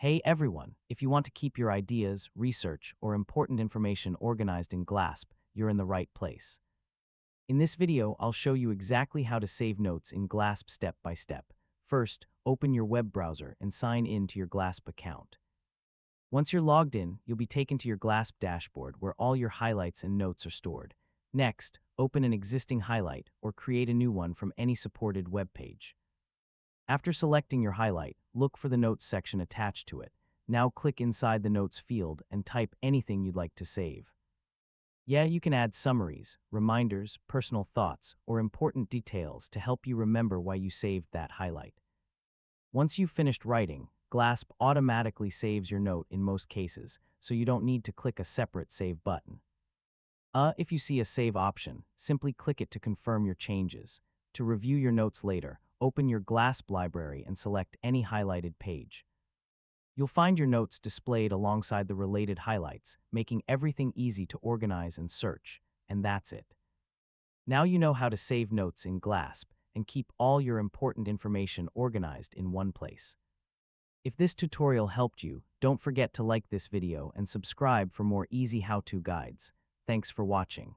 Hey everyone, if you want to keep your ideas, research, or important information organized in Glasp, you're in the right place. In this video, I'll show you exactly how to save notes in Glasp step by step. First, open your web browser and sign in to your Glasp account. Once you're logged in, you'll be taken to your Glasp dashboard where all your highlights and notes are stored. Next, open an existing highlight or create a new one from any supported web page. After selecting your highlight, look for the Notes section attached to it. Now click inside the Notes field and type anything you'd like to save. Yeah, you can add summaries, reminders, personal thoughts, or important details to help you remember why you saved that highlight. Once you've finished writing, Glasp automatically saves your note in most cases, so you don't need to click a separate Save button. If you see a Save option, simply click it to confirm your changes. To review your notes later, open your Glasp library and select any highlighted page. You'll find your notes displayed alongside the related highlights, making everything easy to organize and search, and that's it. Now you know how to save notes in Glasp and keep all your important information organized in one place. If this tutorial helped you, don't forget to like this video and subscribe for more easy how-to guides. Thanks for watching.